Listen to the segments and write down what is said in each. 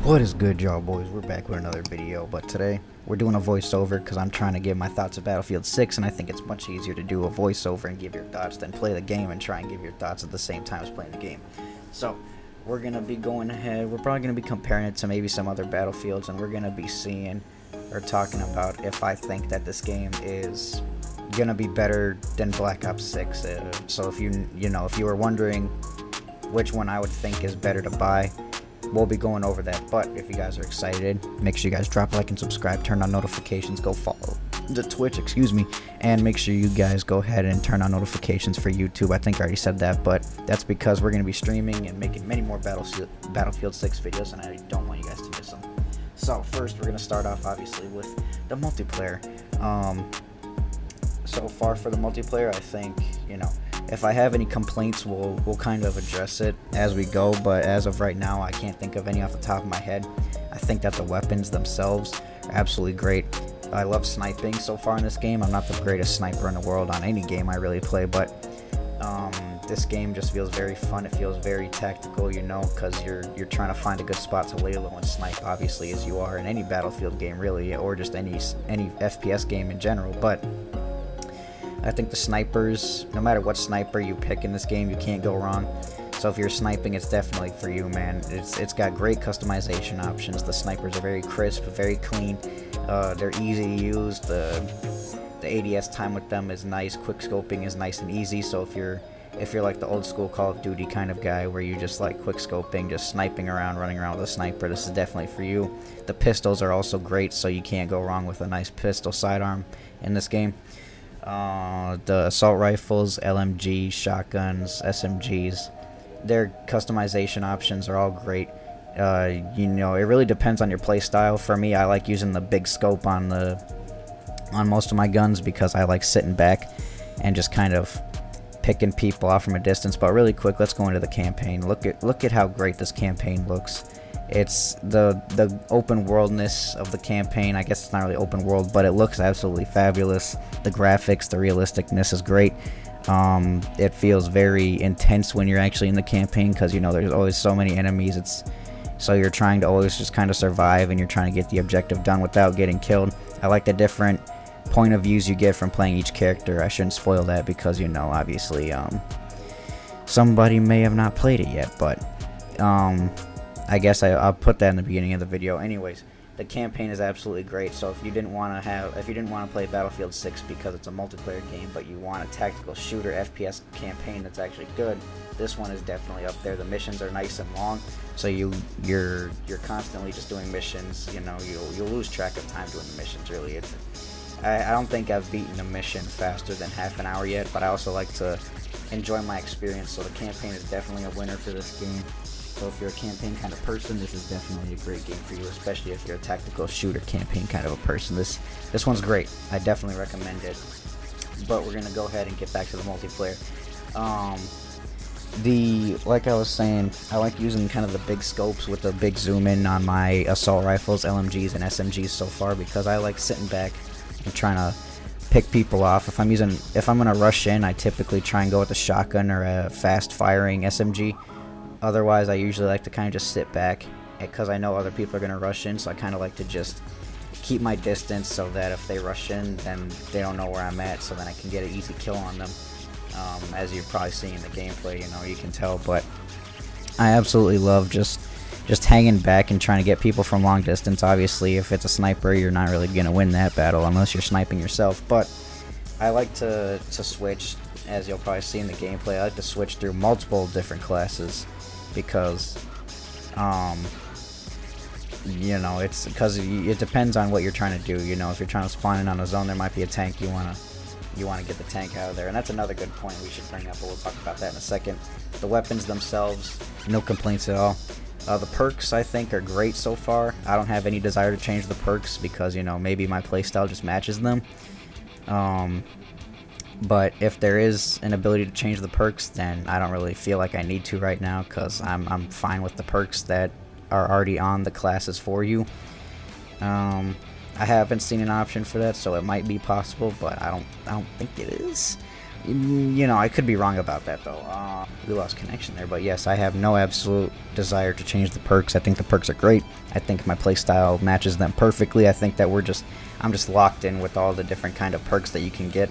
What is good, y'all boys? We're back with another video, but today we're doing a voiceover because I'm trying to give my thoughts of Battlefield 6, and I think it's much easier to do a voiceover and give your thoughts than play the game and try and give your thoughts at the same time as playing the game. So we're going to be going ahead, we're probably going to be comparing it to maybe some other Battlefields, and we're going to be seeing or talking about if I think that this game is going to be better than Black Ops 6. So if if you were wondering which one I would think is better to buy, we'll be going over that. But if you guys are excited, make sure you guys drop a like and subscribe, turn on notifications, go follow the Twitch, and make sure you guys go ahead and turn on notifications for YouTube. I think I already said that, but that's because we're going to be streaming and making many more Battlefield 6 videos, and I don't want you guys to miss them. So first, we're going to start off obviously with the multiplayer. So far for the multiplayer, I think, if I have any complaints, we'll kind of address it as we go, but as of right now, I can't think of any off the top of my head. I think that the weapons themselves are absolutely great. I love sniping so far in this game. I'm not the greatest sniper in the world on any game I really play, but this game just feels very fun. It feels very tactical, because you're trying to find a good spot to lay low and snipe, obviously, as you are in any Battlefield game, really, or just any FPS game in general. But I think the snipers, no matter what sniper you pick in this game, you can't go wrong. So if you're sniping, it's definitely for you, man. It's got great customization options. The snipers are very crisp, very clean. They're easy to use. The ADS time with them is nice. Quick scoping is nice and easy. So if you're like the old school Call of Duty kind of guy where you just like quick scoping, just sniping around, running around with a sniper, this is definitely for you. The pistols are also great, so you can't go wrong with a nice pistol sidearm in this game. The assault rifles, LMG, shotguns, SMGs, their customization options are all great. It really depends on your play style. For me, I like using the big scope on most of my guns because I like sitting back and just kind of picking people off from a distance. But really quick, let's go into the campaign. Look at how great this campaign looks. It's the open worldness of the campaign. I guess it's not really open world, but it looks absolutely fabulous. The graphics, the realisticness is great. It feels very intense when you're actually in the campaign because there's always so many enemies. So you're trying to always just kind of survive and you're trying to get the objective done without getting killed. I like the different point of views you get from playing each character. I shouldn't spoil that because obviously somebody may have not played it yet, but I guess I'll put that in the beginning of the video. Anyways, the campaign is absolutely great. So if you didn't want to play Battlefield 6 because it's a multiplayer game, but you want a tactical shooter FPS campaign that's actually good, this one is definitely up there. The missions are nice and long, so you're constantly just doing missions. You'll lose track of time doing the missions. Really, I don't think I've beaten a mission faster than half an hour yet, but I also like to enjoy my experience. So the campaign is definitely a winner for this game. So if you're a campaign kind of person, this is definitely a great game for you, especially if you're a tactical shooter campaign kind of a person. This one's great. I definitely recommend it. But we're going to go ahead and get back to the multiplayer. Like I was saying, I like using kind of the big scopes with the big zoom in on my assault rifles, LMGs, and SMGs so far because I like sitting back and trying to pick people off. If I'm going to rush in, I typically try and go with a shotgun or a fast firing SMG. Otherwise, I usually like to kind of just sit back because I know other people are going to rush in, so I kind of like to just keep my distance so that if they rush in, then they don't know where I'm at, so then I can get an easy kill on them. As you're probably seeing in the gameplay, you can tell, but I absolutely love just hanging back and trying to get people from long distance. Obviously, if it's a sniper, you're not really going to win that battle unless you're sniping yourself, but I like to switch, as you'll probably see in the gameplay. I like to switch through multiple different classes because it's because it depends on what you're trying to do. If you're trying to spawn in on a zone, there might be a tank. You want to get the tank out of there, and that's another good point we should bring up, but we'll talk about that in a second. The weapons themselves, no complaints at all. The perks, I think, are great so far. I don't have any desire to change the perks because maybe my playstyle just matches them. But if there is an ability to change the perks, then I don't really feel like I need to right now because I'm fine with the perks that are already on the classes for you. I haven't seen an option for that, so it might be possible, but I don't think it is. You know, I could be wrong about that though. We lost connection there, but yes, I have no absolute desire to change the perks. I think the perks are great. I think my playstyle matches them perfectly. I think that I'm just locked in with all the different kind of perks that you can get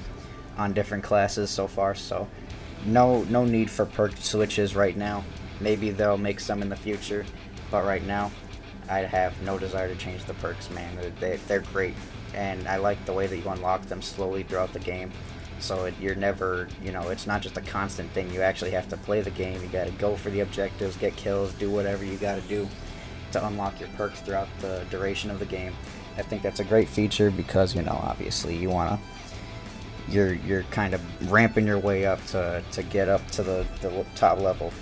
on different classes so far. So no need for perk switches right now. Maybe they'll make some in the future, but right now I have no desire to change the perks, man. They're great, and I like the way that you unlock them slowly throughout the game. So you're never, you know, it's not just a constant thing. You actually have to play the game. You got to go for the objectives, get kills, do whatever you got to do to unlock your perks throughout the duration of the game. I think that's a great feature because, you know, obviously you want to, you're kind of ramping your way up to get up to the top level.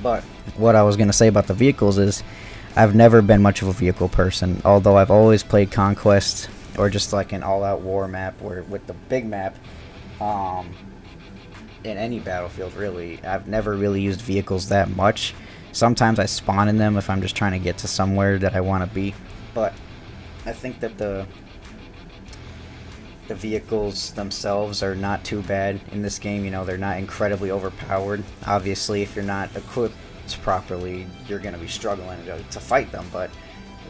But what I was going to say about the vehicles is I've never been much of a vehicle person, although I've always played Conquest or just like an all-out war map, or with the big map, in any battlefield really. I've never really used vehicles that much. Sometimes I spawn in them if I'm just trying to get to somewhere that I want to be, but I think that the vehicles themselves are not too bad in this game. You know, they're not incredibly overpowered. Obviously, if you're not equipped properly, you're going to be struggling to fight them, but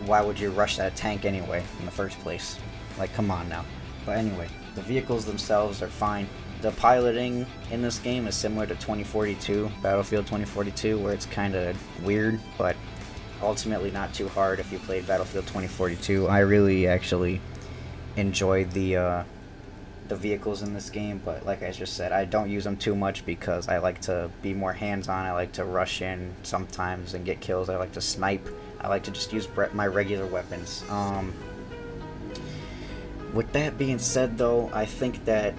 why would you rush that tank anyway in the first place? Like, come on now. But anyway, the vehicles themselves are fine. The piloting in this game is similar to 2042, Battlefield 2042, where it's kind of weird, but ultimately not too hard if you played Battlefield 2042. I really actually enjoyed the vehicles in this game, but like I just said, I don't use them too much because I like to be more hands-on. I like to rush in sometimes and get kills. I like to snipe. I like to just use my regular weapons. With that being said, though, I think that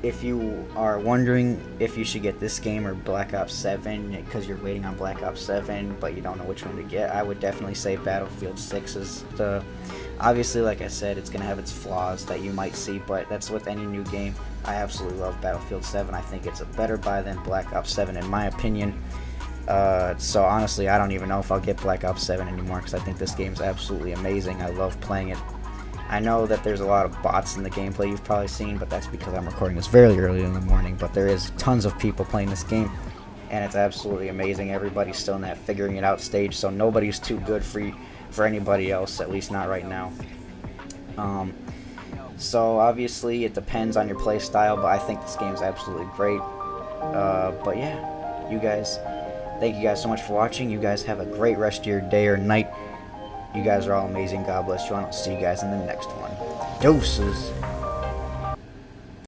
if you are wondering if you should get this game or Black Ops 7 because you're waiting on Black Ops 7 but you don't know which one to get, I would definitely say Battlefield 6 is the... Obviously, like I said, it's going to have its flaws that you might see, but that's with any new game. I absolutely love Battlefield 7. I think it's a better buy than Black Ops 7 in my opinion. So honestly, I don't even know if I'll get Black Ops 7 anymore because I think this game's absolutely amazing. I love playing it. I know that there's a lot of bots in the gameplay you've probably seen, but that's because I'm recording this very early in the morning, but there is tons of people playing this game, and it's absolutely amazing. Everybody's still in that figuring it out stage, so nobody's too good for anybody else, at least not right now. So obviously it depends on your play style, but I think this game's absolutely great. But yeah, you guys, thank you guys so much for watching. You guys have a great rest of your day or night. You guys are all amazing. God bless you. I'll see you guys in the next one. Doses.